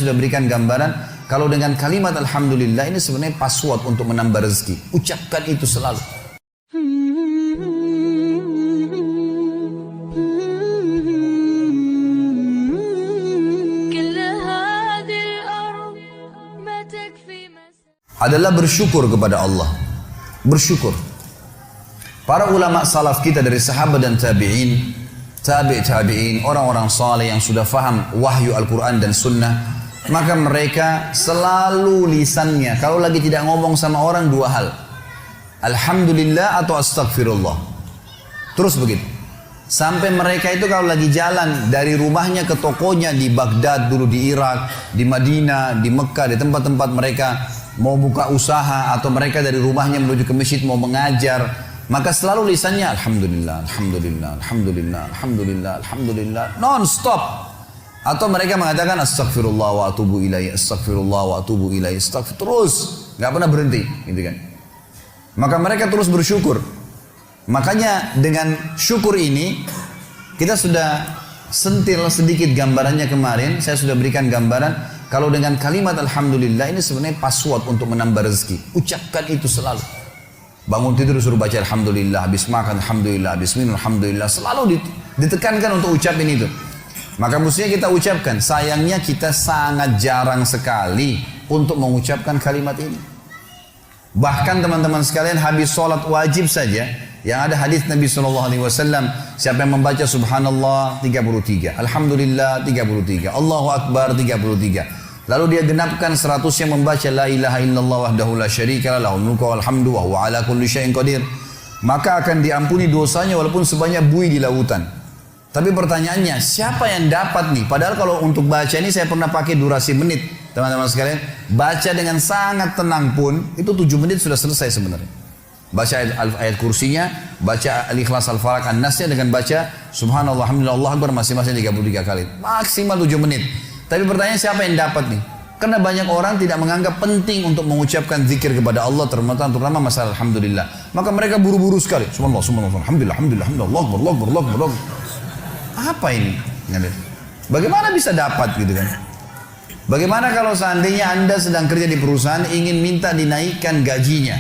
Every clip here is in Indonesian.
Sudah berikan gambaran kalau dengan kalimat alhamdulillah ini sebenarnya password untuk menambah rezeki. Ucapkan itu selalu. Adalah bersyukur kepada Allah. Bersyukur. Para ulama salaf kita dari sahabat dan tabi'in, tabi'in, orang-orang saleh yang sudah faham wahyu Al-Quran dan Sunnah, maka mereka selalu lisannya kalau lagi tidak ngomong sama orang dua hal, alhamdulillah atau astagfirullah, terus begitu. Sampai mereka itu kalau lagi jalan dari rumahnya ke tokonya di Baghdad dulu, di Irak, di Madinah, di Mekah, di tempat-tempat mereka mau buka usaha, atau mereka dari rumahnya menuju ke masjid mau mengajar, maka selalu lisannya alhamdulillah, alhamdulillah, alhamdulillah, alhamdulillah, alhamdulillah, non-stop. Atau mereka mengatakan astagfirullah wa atubu ilaih, astagfirullah wa atubu ilaih, astagfirullah, terus nggak pernah berhenti, gitu kan. Maka mereka terus bersyukur. Makanya dengan syukur ini kita sudah sentil sedikit gambarannya kemarin. Saya sudah berikan gambaran kalau dengan kalimat alhamdulillah ini sebenarnya password untuk menambah rezeki. Ucapkan itu selalu. Bangun tidur suruh baca alhamdulillah, habis makan alhamdulillah, habis minum alhamdulillah, selalu ditekankan untuk ucapin itu. Maka mestinya kita ucapkan. Sayangnya kita sangat jarang sekali untuk mengucapkan kalimat ini. Bahkan teman-teman sekalian habis sholat wajib saja, yang ada hadis Nabi SAW, siapa yang membaca subhanallah 33, alhamdulillah 33, Allahu Akbar 33. Lalu dia genapkan 100 yang membaca la ilaha illallah wahdahu la syarika lah, lahul mulku wal hamdu wa huwa ala kulli syai'in qadir. Maka akan diampuni dosanya walaupun sebanyak buih di lautan. Tapi pertanyaannya, siapa yang dapat nih? Padahal kalau untuk baca ini saya pernah pakai durasi menit. Teman-teman sekalian, baca dengan sangat tenang pun, itu 7 menit sudah selesai sebenarnya. Baca ayat kursinya, baca al-ikhlas al-falaq an-nasnya dengan baca subhanallah, alhamdulillah, Allah akbar masing-masing 33 kali. Maksimal 7 menit. Tapi pertanyaan siapa yang dapat nih? Karena banyak orang tidak menganggap penting untuk mengucapkan zikir kepada Allah, terutama masalah alhamdulillah. Maka mereka buru-buru sekali. Subhanallah, subhanallah, alhamdulillah, alhamdulillah, alhamdulillah, Allah akbar, Allah akbar, Allah akbar. Apa ini? Bagaimana bisa dapat gitu kan? Bagaimana kalau seandainya Anda sedang kerja di perusahaan ingin minta dinaikkan gajinya?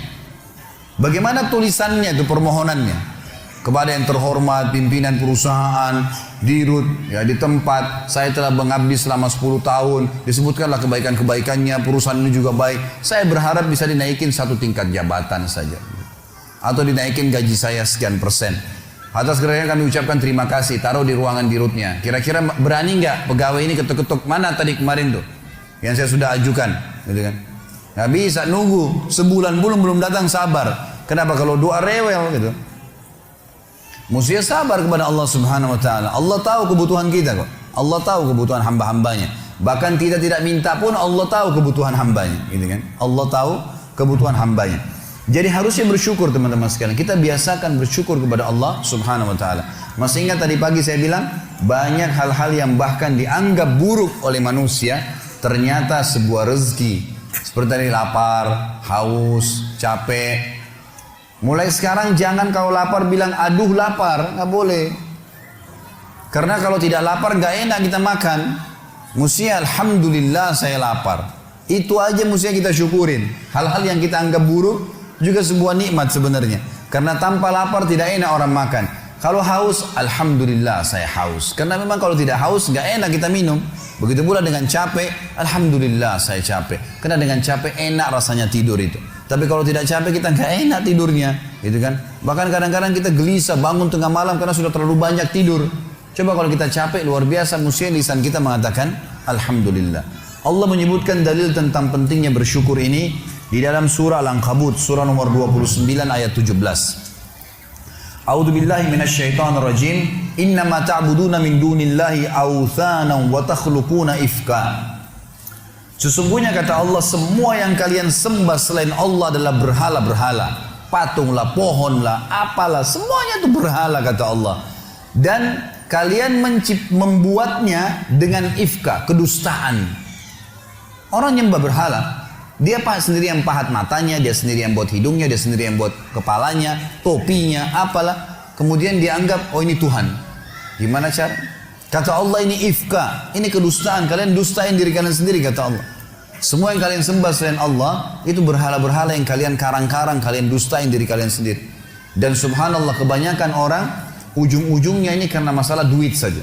Bagaimana tulisannya itu, permohonannya? Kepada yang terhormat, pimpinan perusahaan, dirut, ya di tempat, saya telah mengabdi selama 10 tahun, disebutkanlah kebaikan-kebaikannya, perusahaan ini juga baik. Saya berharap bisa dinaikin 1 tingkat jabatan saja. Atau dinaikin gaji saya sekian persen. Atas kerjanya kami ucapkan terima kasih, taruh di ruangan dirutnya. Kira-kira berani nggak pegawai ini ketuk-ketuk, mana tadi kemarin tuh yang saya sudah ajukan, gitu kan? Nggak bisa nunggu sebulan belum datang, sabar. Kenapa? Kalau doa rewel gitu. Mestinya sabar kepada Allah Subhanahu Wa Taala. Allah tahu kebutuhan kita kok. Allah tahu kebutuhan hamba-hambanya. Bahkan kita tidak minta pun Allah tahu kebutuhan hambanya, gitu kan? Allah tahu kebutuhan hambanya. Jadi harusnya bersyukur teman-teman sekalian. Kita biasakan bersyukur kepada Allah Subhanahu Wa Taala. Masih ingat tadi pagi saya bilang banyak hal-hal yang bahkan dianggap buruk oleh manusia ternyata sebuah rezeki. Seperti tadi lapar, haus, capek. Mulai sekarang jangan kalau lapar bilang aduh lapar, nggak boleh. Karena kalau tidak lapar nggak enak kita makan. Mestinya alhamdulillah saya lapar. Itu aja mestinya kita syukurin. Hal-hal yang kita anggap buruk juga sebuah nikmat sebenarnya. Karena tanpa lapar tidak enak orang makan. Kalau haus, alhamdulillah saya haus. Karena memang kalau tidak haus nggak enak kita minum. Begitu pula dengan capek, alhamdulillah saya capek. Karena dengan capek enak rasanya tidur itu. Tapi kalau tidak capek kita nggak enak tidurnya, gitu kan? Bahkan kadang-kadang kita gelisah bangun tengah malam karena sudah terlalu banyak tidur. Coba kalau kita capek luar biasa, mestinya lisan kita mengatakan alhamdulillah. Allah menyebutkan dalil tentang pentingnya bersyukur ini di dalam surah Al-Ankabut, surah nomor 29 ayat 17. A'udzu billahi minasyaitonir rajim. Innama ta'buduna min dunillahi awthanan wa takhluquna ifka. Sesungguhnya kata Allah, semua yang kalian sembah selain Allah adalah berhala-berhala. Patunglah, pohonlah, apalah, semuanya itu berhala kata Allah. Dan kalian membuatnya dengan ifka, kedustaan. Orang yang nyembah berhala, dia sendiri yang pahat matanya, dia sendiri yang buat hidungnya, dia sendiri yang buat kepalanya, topinya, apalah. Kemudian dia anggap, oh ini Tuhan. Gimana cara? Kata Allah ini ifka, ini kedustaan, kalian dustain diri kalian sendiri kata Allah. Semua yang kalian sembah selain Allah, itu berhala-berhala yang kalian karang-karang, kalian dustain diri kalian sendiri. Dan subhanallah kebanyakan orang, ujung-ujungnya ini karena masalah duit saja.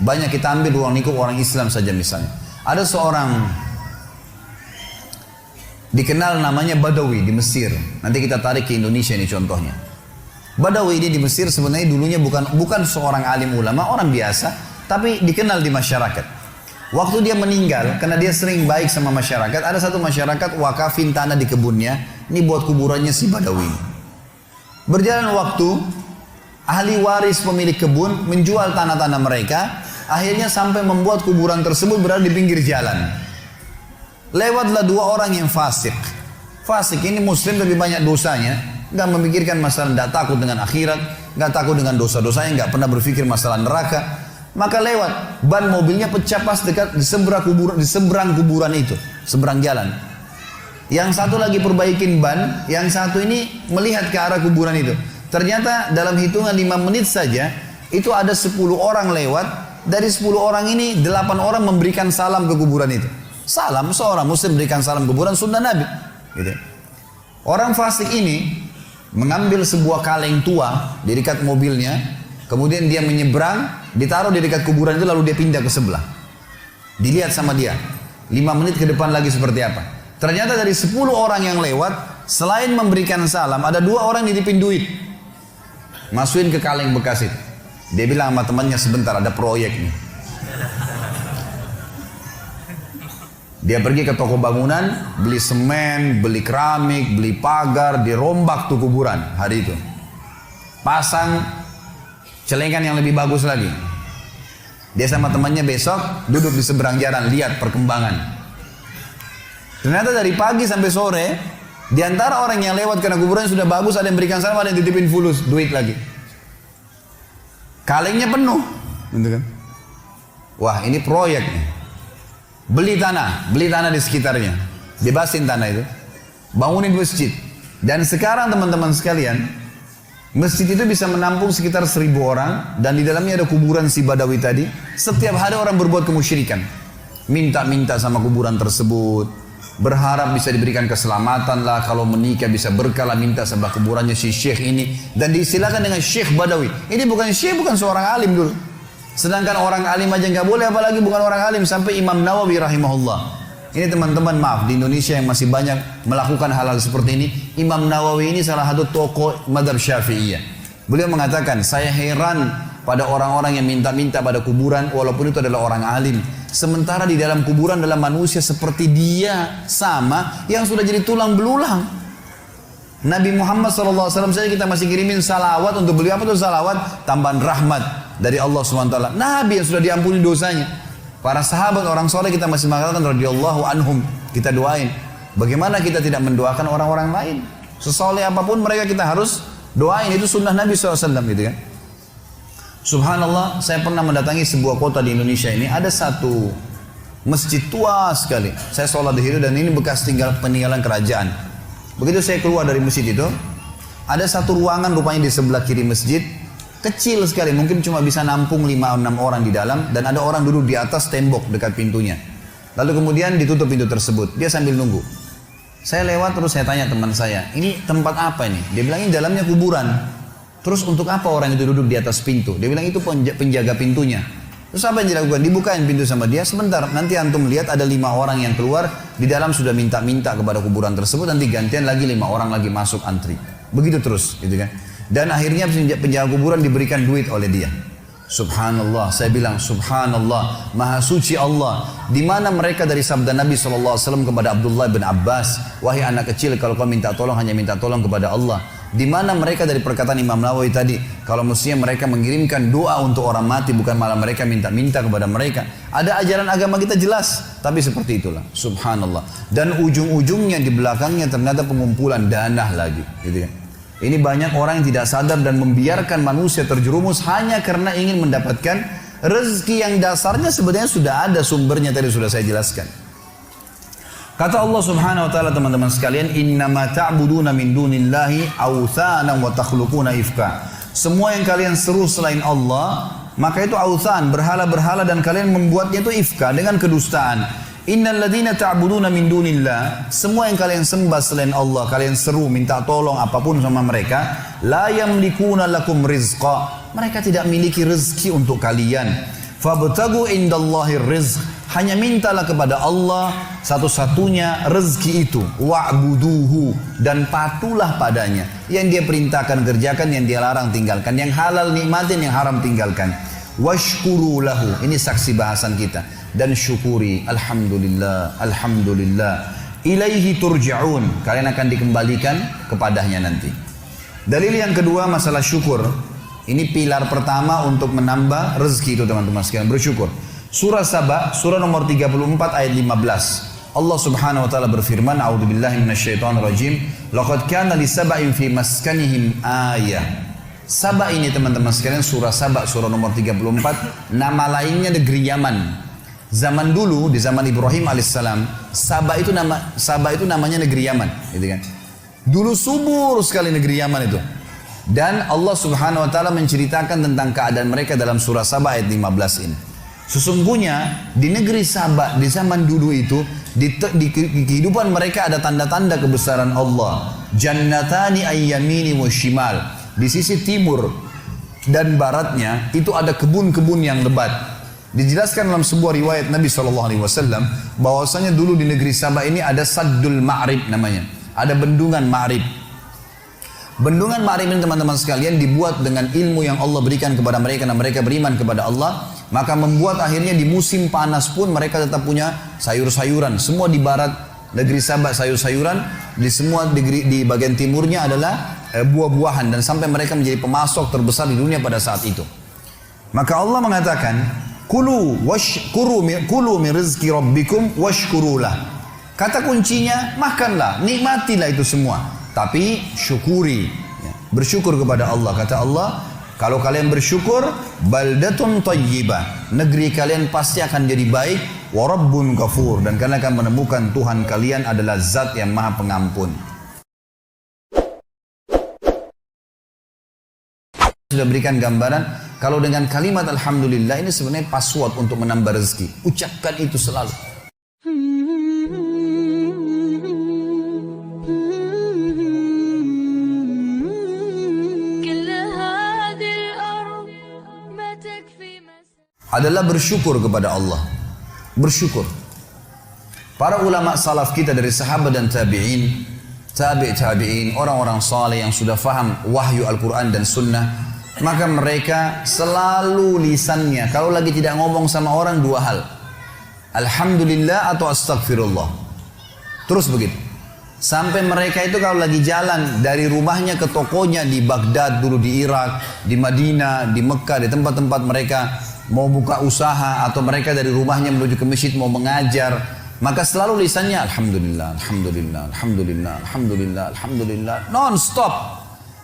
Banyak kita ambil ruang lingkup orang Islam saja misalnya. Ada seorang dikenal namanya Badawi di Mesir. Nanti kita tarik ke Indonesia ini contohnya. Badawi ini di Mesir sebenarnya dulunya bukan seorang alim ulama, orang biasa, tapi dikenal di masyarakat. Waktu dia meninggal, karena dia sering baik sama masyarakat, ada satu masyarakat wakafin tanah di kebunnya, ini buat kuburannya si Badawi. Berjalan waktu, ahli waris pemilik kebun menjual tanah-tanah mereka, akhirnya sampai membuat kuburan tersebut berada di pinggir jalan. Lewatlah dua orang yang fasik. Fasik ini muslim lebih banyak dosanya, nggak memikirkan masalah, nggak takut dengan akhirat, nggak takut dengan dosa-dosanya, nggak pernah berpikir masalah neraka. Maka lewat, ban mobilnya pecah pas dekat di seberang kuburan itu, seberang jalan. Yang satu lagi perbaikin ban, yang satu ini melihat ke arah kuburan itu. Ternyata dalam hitungan 5 menit saja, itu ada 10 orang lewat. Dari 10 orang ini 8 orang memberikan salam ke kuburan itu. Salam, seorang muslim berikan salam ke kuburan sunnah Nabi gitu. Orang fasik ini mengambil sebuah kaleng tua di dekat mobilnya, kemudian dia menyeberang, ditaruh di dekat kuburan itu, lalu dia pindah ke sebelah. Dilihat sama dia 5 menit ke depan lagi seperti apa. Ternyata dari 10 orang yang lewat, selain memberikan salam, ada 2 orang nitipin duit, masukin ke kaleng bekas itu. Dia bilang sama temannya, sebentar ada proyek nih. Dia pergi ke toko bangunan, beli semen, beli keramik, beli pagar, dirombak tuh kuburan hari itu. Pasang celengan yang lebih bagus lagi. Dia sama temannya besok duduk di seberang jalan, lihat perkembangan. Ternyata dari pagi sampai sore, di antara orang yang lewat karena kuburan sudah bagus, ada yang berikan salam, ada yang titipin fulus, duit lagi. Kalengnya penuh, gitu kan? Wah, ini proyek nih. Beli tanah di sekitarnya, bebasin tanah itu, bangunin masjid. Dan sekarang teman-teman sekalian, masjid itu bisa menampung sekitar 1000 orang, dan di dalamnya ada kuburan si Badawi tadi. Setiap hari orang berbuat kemusyrikan, minta-minta sama kuburan tersebut, berharap bisa diberikan keselamatan lah, kalau menikah bisa berkah lah, minta sama kuburannya si syekh ini, dan diistilahkan dengan Syekh Badawi. Ini bukan syekh, bukan seorang alim dulu. Sedangkan orang alim aja nggak boleh, apalagi bukan orang alim. Sampai Imam Nawawi rahimahullah. Ini teman-teman, maaf, di Indonesia yang masih banyak melakukan hal-hal seperti ini. Imam Nawawi ini salah satu tokoh madhab Syafi'iyah. Beliau mengatakan, saya heran pada orang-orang yang minta-minta pada kuburan, walaupun itu adalah orang alim. Sementara di dalam kuburan adalah manusia seperti dia, sama, yang sudah jadi tulang belulang. Nabi Muhammad SAW saja kita masih kirimin salawat untuk beliau. Apa itu salawat? Tambahan rahmat dari Allah SWT. Nabi yang sudah diampuni dosanya. Para sahabat orang soleh kita masih mengatakan radhiyallahu anhum, kita doain. Bagaimana kita tidak mendoakan orang-orang lain? Sesoleh apapun mereka kita harus doain. Itu sunnah Nabi SAW gitu kan. Subhanallah, saya pernah mendatangi sebuah kota di Indonesia ini. Ada satu masjid tua sekali. Saya sholat di situ dan ini bekas peninggalan kerajaan. Begitu saya keluar dari masjid itu, ada satu ruangan rupanya di sebelah kiri masjid, kecil sekali, mungkin cuma bisa nampung 5-6 orang di dalam, dan ada orang duduk di atas tembok dekat pintunya. Lalu kemudian ditutup pintu tersebut, dia sambil nunggu. Saya lewat terus saya tanya teman saya, ini tempat apa ini? Dia bilang ini dalamnya kuburan. Terus untuk apa orang itu duduk di atas pintu? Dia bilang itu penjaga pintunya. Terus apa yang dilakukan? Dibukain pintu sama dia, sebentar, nanti antum lihat ada 5 orang yang keluar, di dalam sudah minta-minta kepada kuburan tersebut, nanti gantian lagi 5 orang lagi masuk antri. Begitu terus, gitu kan. Dan akhirnya penjaga kuburan diberikan duit oleh dia. Subhanallah, saya bilang subhanallah, maha suci Allah. Di mana mereka dari sabda Nabi SAW kepada Abdullah bin Abbas, wahai anak kecil, kalau kau minta tolong hanya minta tolong kepada Allah. Di mana mereka dari perkataan Imam Nawawi tadi, kalau mestinya mereka mengirimkan doa untuk orang mati, bukan malah mereka minta-minta kepada mereka. Ada ajaran agama kita jelas, tapi seperti itulah, subhanallah. Dan ujung-ujungnya di belakangnya ternyata pengumpulan dana lagi, gitu kan. Ini banyak orang yang tidak sadar dan membiarkan manusia terjerumus hanya karena ingin mendapatkan rezeki yang dasarnya sebenarnya sudah ada sumbernya, tadi sudah saya jelaskan. Kata Allah Subhanahu wa taala, teman-teman sekalian, innama ta'buduna min dunillahi awthanan wa takhluquna ifka. Semua yang kalian seru selain Allah, maka itu authan, berhala-berhala, dan kalian membuatnya itu ifka dengan kedustaan. Innal ladzina ta'buduna min dunillah, semua yang kalian sembah selain Allah, kalian seru minta tolong apapun sama mereka, la yamlikuna lakum rizqa, mereka tidak miliki rezeki untuk kalian. Fabtagu indallahi rizq, hanya mintalah kepada Allah satu-satunya rezeki itu. Wa'buduhu, dan patuhlah padanya. Yang dia perintahkan kerjakan, yang dia larang tinggalkan, yang halal nikmatin, yang haram tinggalkan. Washkuru lahu, ini saksi bahasan kita. Dan syukuri, alhamdulillah, alhamdulillah. Ilaihi turja'un, kalian akan dikembalikan kepadanya nanti. Dalil yang kedua masalah syukur. Ini pilar pertama untuk menambah rezeki itu teman-teman sekalian, bersyukur. Surah Saba, surah nomor 34 ayat 15. Allah Subhanahu wa taala berfirman, a'udzubillahi minasyaitonir rajim, laqad kana lisaba'in fi maskanihim ayah. Saba ini teman-teman sekalian, surah Saba, surah nomor 34, nama lainnya negeri Yaman. Zaman dulu, di zaman Ibrahim alaihissalam, Saba itu namanya negeri Yaman, gitu kan. Dulu subur sekali negeri Yaman itu. Dan Allah Subhanahu wa taala menceritakan tentang keadaan mereka dalam surah Saba ayat 15 ini. Sesungguhnya di negeri Saba di zaman dulu itu, di kehidupan mereka ada tanda-tanda kebesaran Allah. Jannatani ayyamini wa shimal. Di sisi timur dan baratnya itu ada kebun-kebun yang lebat. Dijelaskan dalam sebuah riwayat Nabi SAW bahwasanya dulu di negeri Saba ini ada Saddul Ma'rib namanya. Ada bendungan Ma'rib. Bendungan Ma'rib ini teman-teman sekalian dibuat dengan ilmu yang Allah berikan kepada mereka dan mereka beriman kepada Allah. Maka membuat akhirnya di musim panas pun mereka tetap punya sayur-sayuran. Semua di barat negeri Saba sayur-sayuran. Di bagian timurnya adalah buah-buahan. Dan sampai mereka menjadi pemasok terbesar di dunia pada saat itu. Maka Allah mengatakan, Kulu min rizki rabbikum washkurulah. Kata kuncinya, makanlah, nikmatilah itu semua. Tapi syukuri, bersyukur kepada Allah. Kata Allah, kalau kalian bersyukur, baldatun tayyibah, negeri kalian pasti akan jadi baik. Wa rabbun ghafur, dan kalian akan menemukan Tuhan kalian adalah zat yang maha pengampun. Sudah berikan gambaran, kalau dengan kalimat alhamdulillah ini sebenarnya password untuk menambah rezeki. Ucapkan itu selalu. Adalah bersyukur kepada Allah. Bersyukur. Para ulama salaf kita dari sahabat dan tabi'in, tabi'in, orang-orang saleh yang sudah faham wahyu Al-Quran dan Sunnah, maka mereka selalu lisannya kalau lagi tidak ngomong sama orang dua hal, alhamdulillah atau astagfirullah, terus begitu. Sampai mereka itu kalau lagi jalan dari rumahnya ke tokonya di Baghdad dulu, di Irak, di Madinah, di Mekah, di tempat-tempat mereka mau buka usaha, atau mereka dari rumahnya menuju ke masjid mau mengajar, maka selalu lisannya alhamdulillah, alhamdulillah, alhamdulillah, alhamdulillah, alhamdulillah, non-stop.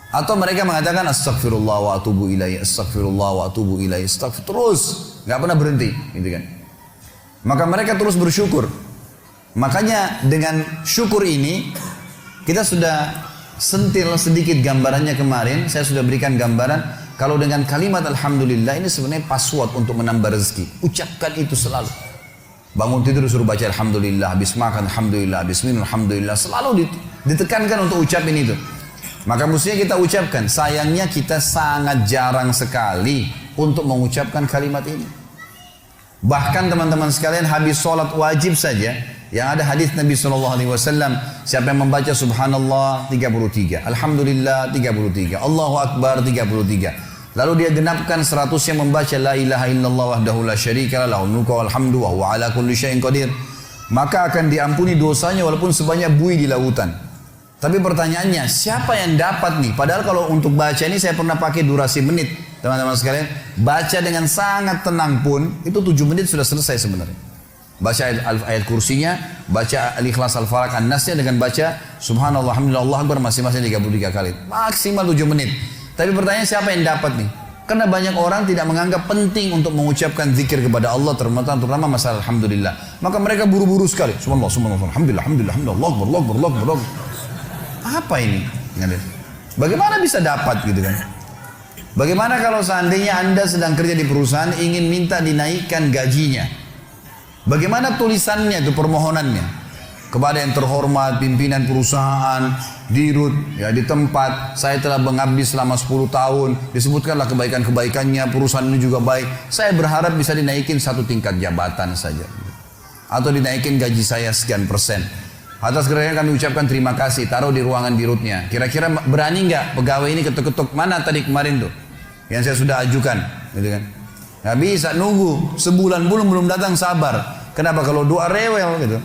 Atau mereka mengatakan astagfirullah wa atubu ilaih, astagfirullah wa atubu ilaih, terus nggak pernah berhenti, gitu kan. Maka mereka terus bersyukur. Makanya dengan syukur ini kita sudah sentil sedikit gambarannya kemarin. Saya sudah berikan gambaran kalau dengan kalimat alhamdulillah ini sebenarnya password untuk menambah rezeki. Ucapkan itu selalu. Bangun tidur suruh baca alhamdulillah, habis makan alhamdulillah, habis minum alhamdulillah, selalu ditekankan untuk ucapin itu. Maka mestinya kita ucapkan. Sayangnya kita sangat jarang sekali untuk mengucapkan kalimat ini. Bahkan teman-teman sekalian, habis sholat wajib saja, yang ada hadis Nabi SAW, siapa yang membaca subhanallah 33, alhamdulillah 33, Allahu Akbar 33, lalu dia genapkan 100 yang membaca la ilaha illallah wahdahu la syarika lah, lahul mulku wal hamdu wa huwa ala kulli syai'in qadir, maka akan diampuni dosanya walaupun sebanyak buih di lautan. Tapi pertanyaannya, siapa yang dapat nih? Padahal kalau untuk baca ini saya pernah pakai durasi menit, teman-teman sekalian. Baca dengan sangat tenang pun, itu 7 menit sudah selesai sebenarnya. Baca ayat kursinya, baca al-ikhlas al-falaq an-nasnya, dengan baca subhanallah, alhamdulillah, Allah akbar masing-masing 33 kali. Maksimal 7 menit. Tapi pertanyaan, siapa yang dapat nih? Karena banyak orang tidak menganggap penting untuk mengucapkan zikir kepada Allah, terutama masalah alhamdulillah. Maka mereka buru-buru sekali. Subhanallah, subhanallah, alhamdulillah, alhamdulillah, alhamdulillah, Allah akbar, Allah akbar, Allah akbar. Apa ini? Bagaimana bisa dapat gitu kan? Bagaimana kalau seandainya Anda sedang kerja di perusahaan ingin minta dinaikkan gajinya? Bagaimana tulisannya itu, permohonannya? Kepada yang terhormat, pimpinan perusahaan, dirut, ya di tempat, saya telah mengabdi selama 10 tahun, disebutkanlah kebaikan-kebaikannya, perusahaan ini juga baik. Saya berharap bisa dinaikin 1 tingkat jabatan saja. Atau dinaikin gaji saya sekian persen. Atas kerjanya kami ucapkan terima kasih, taruh di ruangan dirutnya. Kira-kira berani nggak pegawai ini ketuk-ketuk, mana tadi kemarin tuh yang saya sudah ajukan, gitu kan? Nggak bisa nunggu sebulan belum datang, sabar. Kenapa? Kalau doa rewel gitu.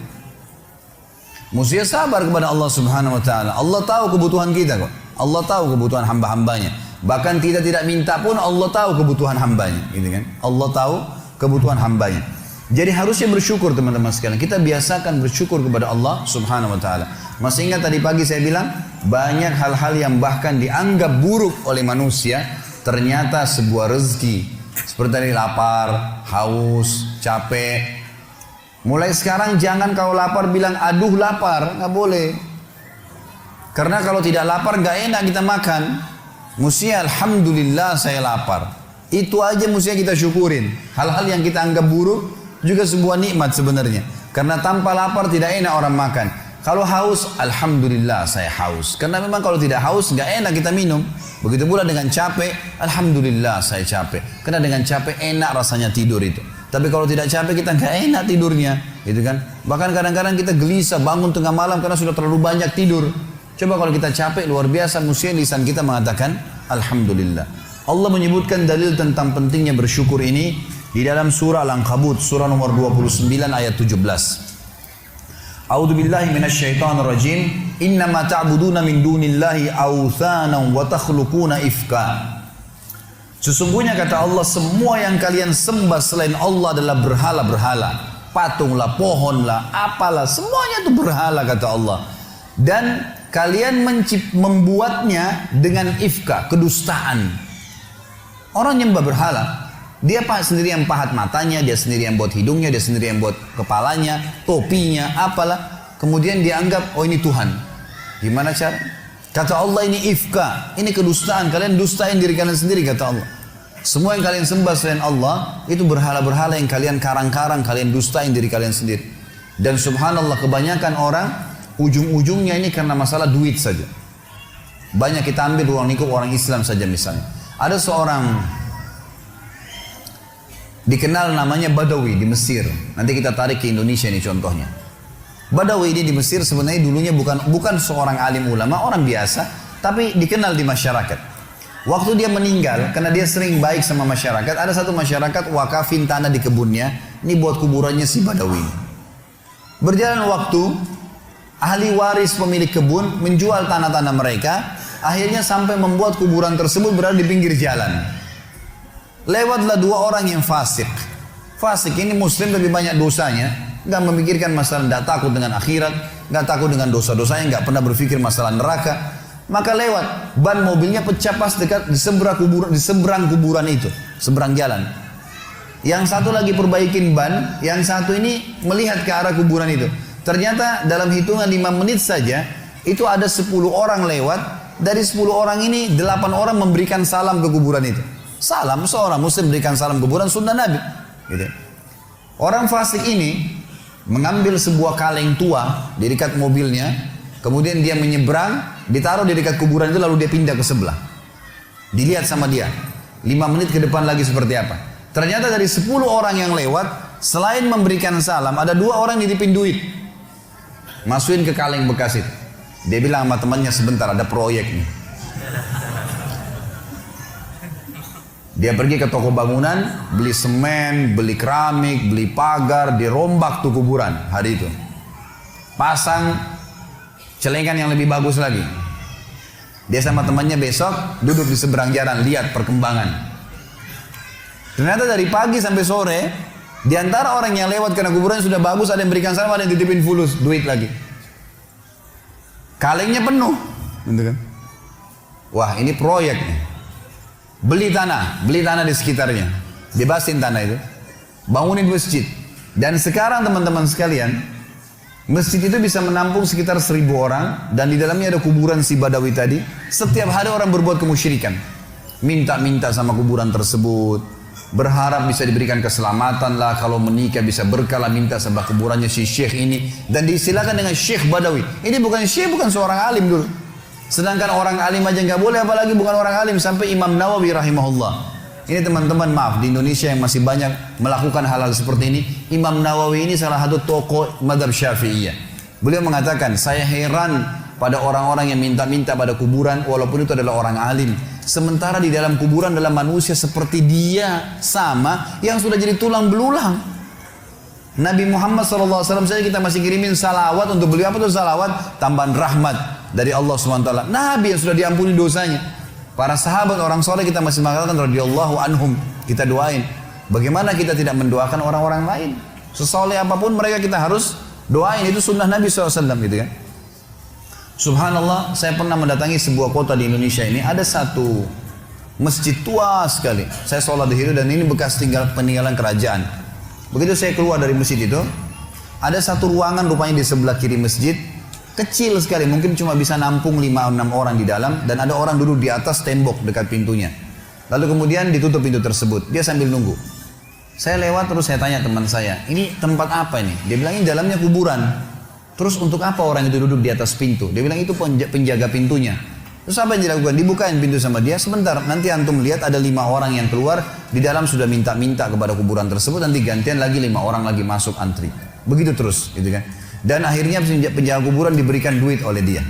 Mesti sabar kepada Allah Subhanahu Wa Taala. Allah tahu kebutuhan kita kok. Allah tahu kebutuhan hamba-hambanya. Bahkan kita tidak minta pun Allah tahu kebutuhan hambanya, gitu kan? Allah tahu kebutuhan hambanya. Jadi harusnya bersyukur teman-teman sekalian. Kita biasakan bersyukur kepada Allah Subhanahu Wa Taala. Masih ingat tadi pagi saya bilang banyak hal-hal yang bahkan dianggap buruk oleh manusia, ternyata sebuah rezeki. Seperti tadi lapar, haus, capek. Mulai sekarang jangan kalau lapar bilang aduh lapar, nggak boleh. Karena kalau tidak lapar nggak enak kita makan. Mestinya alhamdulillah saya lapar. Itu aja mestinya kita syukurin. Hal-hal yang kita anggap buruk juga sebuah nikmat sebenarnya. Karena tanpa lapar tidak enak orang makan. Kalau haus, alhamdulillah saya haus. Karena memang kalau tidak haus nggak enak kita minum. Begitu pula dengan capek, alhamdulillah saya capek. Karena dengan capek enak rasanya tidur itu. Tapi kalau tidak capek kita nggak enak tidurnya, gitu kan? Bahkan kadang-kadang kita gelisah bangun tengah malam karena sudah terlalu banyak tidur. Coba kalau kita capek luar biasa, mesti lisan kita mengatakan alhamdulillah. Allah menyebutkan dalil tentang pentingnya bersyukur ini di dalam surah Al-Ankabut, surah nomor 29 ayat 17. A'udzu billahi minasyaitonir rajim. Innama ta'buduna min dunillahi awthanan wa takhluquna ifka. Sesungguhnya kata Allah, semua yang kalian sembah selain Allah adalah berhala-berhala. Patunglah, pohonlah, apalah, semuanya itu berhala kata Allah. Dan kalian membuatnya dengan ifka, kedustaan. Orang nyembah berhala, dia sendiri yang pahat matanya, dia sendiri yang buat hidungnya, dia sendiri yang buat kepalanya, topinya, apalah. Kemudian dia anggap, oh ini Tuhan. Gimana cara? Kata Allah ini ifka, ini kedustaan. Kalian dustain diri kalian sendiri kata Allah. Semua yang kalian sembah selain Allah, itu berhala-berhala yang kalian karang-karang, kalian dustain diri kalian sendiri. Dan subhanallah kebanyakan orang, ujung-ujungnya ini karena masalah duit saja. Banyak kita ambil ruang lingkup orang Islam saja misalnya. Ada seorang dikenal namanya Badawi di Mesir. Nanti kita tarik ke Indonesia ini contohnya. Badawi ini di Mesir sebenarnya dulunya bukan seorang alim ulama, orang biasa, tapi dikenal di masyarakat. Waktu dia meninggal, karena dia sering baik sama masyarakat, ada satu masyarakat wakafin tanah di kebunnya, ini buat kuburannya si Badawi. Berjalan waktu, ahli waris pemilik kebun menjual tanah-tanah mereka, akhirnya sampai membuat kuburan tersebut berada di pinggir jalan. Lewatlah 2 orang yang fasik. Fasik ini muslim lebih banyak dosanya, nggak memikirkan masalah, nggak takut dengan akhirat, nggak takut dengan dosa-dosanya, nggak pernah berpikir masalah neraka. Maka lewat, ban mobilnya pecah pas dekat di seberang kuburan itu, seberang jalan. Yang satu lagi perbaikin ban, yang satu ini melihat ke arah kuburan itu. Ternyata dalam hitungan 5 menit saja, itu ada 10 orang lewat. Dari 10 orang ini 8 orang memberikan salam ke kuburan itu. Salam, seorang muslim berikan salam kuburan sunnah Nabi, gitu. Orang fasik ini mengambil sebuah kaleng tua di dekat mobilnya, kemudian dia menyeberang, ditaruh di dekat kuburan itu, lalu dia pindah ke sebelah. Dilihat sama dia 5 menit ke depan lagi seperti apa. Ternyata dari 10 orang yang lewat, selain memberikan salam, ada 2 orang nitipin duit, masukin ke kaleng bekas itu. Dia bilang sama temannya, sebentar ada proyek nih. Dia pergi ke toko bangunan, beli semen, beli keramik, beli pagar, dirombak tuh kuburan hari itu. Pasang celengan yang lebih bagus lagi. Dia sama temannya besok duduk di seberang jalan, lihat perkembangan. Ternyata dari pagi sampai sore, di antara orang yang lewat karena kuburan sudah bagus, ada yang berikan salam, ada yang titipin fulus, duit lagi. Kalengnya penuh, gitu kan? Wah, ini proyek nih. Beli tanah di sekitarnya, bebasin tanah itu, bangunin masjid. Dan sekarang teman-teman sekalian, masjid itu bisa menampung sekitar 1000 orang, dan di dalamnya ada kuburan si Badawi tadi. Setiap hari orang berbuat kemusyrikan. minta-minta sama kuburan tersebut, berharap bisa diberikan keselamatan lah, kalau menikah bisa berkah lah, minta sama kuburannya si syekh ini, dan diistilahkan dengan syekh badawi. Ini bukan syekh, bukan seorang alim dulu. Sedangkan orang alim aja nggak boleh, apalagi bukan orang alim. Sampai Imam Nawawi rahimahullah. Ini teman-teman, maaf, di Indonesia yang masih banyak melakukan hal-hal seperti ini. Imam Nawawi ini salah satu tokoh madhab Syafi'iyah. Beliau mengatakan, saya heran pada orang-orang yang minta-minta pada kuburan walaupun itu adalah orang alim. Sementara di dalam kuburan dalam manusia seperti dia sama yang sudah jadi tulang belulang. Nabi Muhammad SAW saja kita masih kirimin salawat untuk beliau. Apa itu salawat? Tambahan rahmat dari Allah SWT. Nabi yang sudah diampuni dosanya. Para sahabat orang soleh kita masih mengatakan radhiyallahu anhum, kita doain. Bagaimana kita tidak mendoakan orang-orang lain? Sesoleh apapun mereka kita harus doain. Itu sunnah Nabi SAW gitu kan. Subhanallah, saya pernah mendatangi sebuah kota di Indonesia ini. Ada satu masjid tua sekali. Saya sholat di situ dan ini bekas peninggalan kerajaan. Begitu saya keluar dari masjid itu, ada satu ruangan rupanya di sebelah kiri masjid. Kecil sekali, mungkin cuma bisa nampung 5-6 orang di dalam. Dan ada orang duduk di atas tembok dekat pintunya. Lalu kemudian ditutup pintu tersebut. Dia sambil nunggu. Saya lewat terus saya tanya teman saya, ini tempat apa ini? Dia bilang ini dalamnya kuburan. Terus untuk apa orang itu duduk di atas pintu? Dia bilang itu penjaga pintunya. Terus apa yang dilakukan? Dibukain pintu sama dia. Sebentar, nanti antum lihat ada 5 orang yang keluar. Di dalam sudah minta-minta kepada kuburan tersebut. Nanti gantian lagi 5 orang lagi masuk antri. Begitu terus gitu kan. Dan akhirnya penjaga kuburan diberikan duit oleh dia.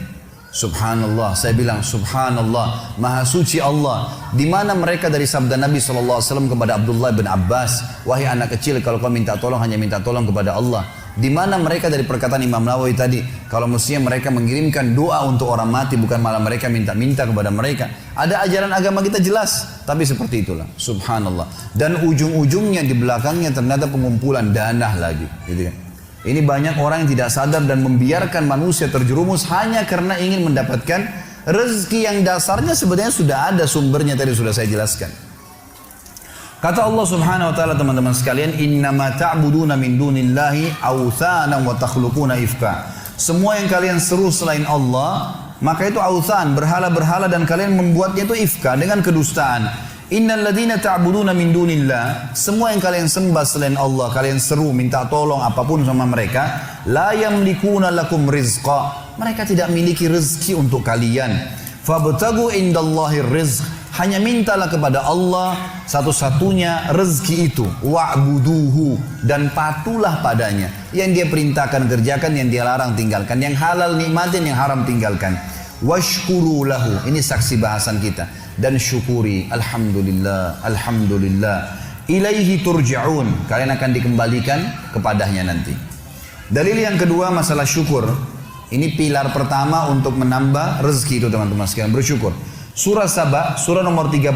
Subhanallah, saya bilang subhanallah, maha suci Allah. Di mana mereka dari sabda Nabi SAW kepada Abdullah bin Abbas, wahai anak kecil, kalau kau minta tolong hanya minta tolong kepada Allah. Di mana mereka dari perkataan Imam Nawawi tadi, kalau mestinya mereka mengirimkan doa untuk orang mati, bukan malah mereka minta-minta kepada mereka. Ada ajaran agama kita jelas, tapi seperti itulah. Subhanallah. Dan ujung-ujungnya di belakangnya ternyata pengumpulan dana lagi, gitu kan. Ini banyak orang yang tidak sadar dan membiarkan manusia terjerumus hanya karena ingin mendapatkan rezeki yang dasarnya sebenarnya sudah ada sumbernya, tadi sudah saya jelaskan. Kata Allah Subhanahu wa taala, teman-teman sekalian, innama ta'buduna min dunillahi awthanan wa takhluquna ifka. Semua yang kalian seru selain Allah, maka itu authan, berhala-berhala, dan kalian membuatnya itu ifka dengan kedustaan. Innal ladzina ta'buduna min dunillah, semua yang kalian sembah selain Allah, kalian seru minta tolong apapun sama mereka, la yamlikuna lakum rizqa, mereka tidak memiliki rezeki untuk kalian. Fabtagu indallahi rizq, hanya mintalah kepada Allah satu-satunya rezeki itu. Wa'buduhu, dan patuhlah padanya. Yang dia perintahkan kerjakan, yang dia larang tinggalkan, yang halal nikmatin, yang haram tinggalkan. Washkuru lahu, ini saksi bahasan kita. Dan syukuri, alhamdulillah, alhamdulillah. Ilaihi turja'un, kalian akan dikembalikan kepadanya nanti. Dalil yang kedua masalah syukur. Ini pilar pertama untuk menambah rezeki itu, teman-teman sekalian, bersyukur. Surah Saba, surah nomor 34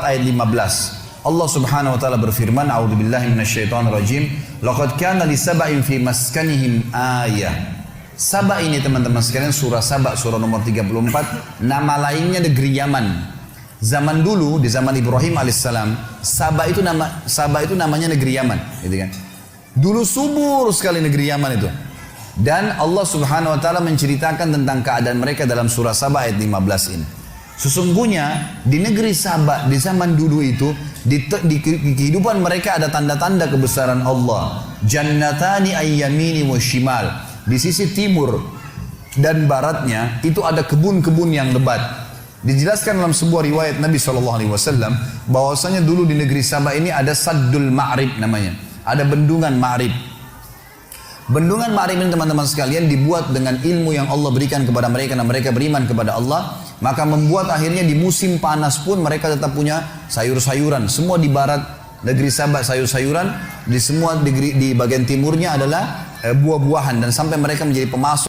ayat 15. Allah Subhanahu wa taala berfirman, a'udzubillahi minasyaitonir rajim, laqad kana li sab'in fi maskanihim ayah. Saba ini, teman-teman sekalian, surah Saba, surah nomor 34, nama lainnya negeri Yaman. Zaman dulu, di zaman Ibrahim alaihissalam, Saba itu namanya negeri Yaman, gitu kan. Dulu subur sekali negeri Yaman itu. Dan Allah Subhanahu wa taala menceritakan tentang keadaan mereka dalam surah Saba ayat 15 ini. Sesungguhnya di negeri Saba di zaman dulu itu, di kehidupan mereka ada tanda-tanda kebesaran Allah. Jannatani ayyamini wa shimal. Di sisi timur dan baratnya itu ada kebun-kebun yang lebat. Dijelaskan dalam sebuah riwayat Nabi SAW bahwasanya dulu di negeri Saba ini ada Saddul Ma'rib namanya. Ada bendungan Ma'rib. Bendungan Ma'rib ini, teman-teman sekalian, dibuat dengan ilmu yang Allah berikan kepada mereka dan mereka beriman kepada Allah. Maka membuat akhirnya di musim panas pun mereka tetap punya sayur-sayuran. Semua di barat negeri Saba sayur-sayuran, di semua di bagian timurnya adalah buah-buahan, dan sampai mereka menjadi pemasok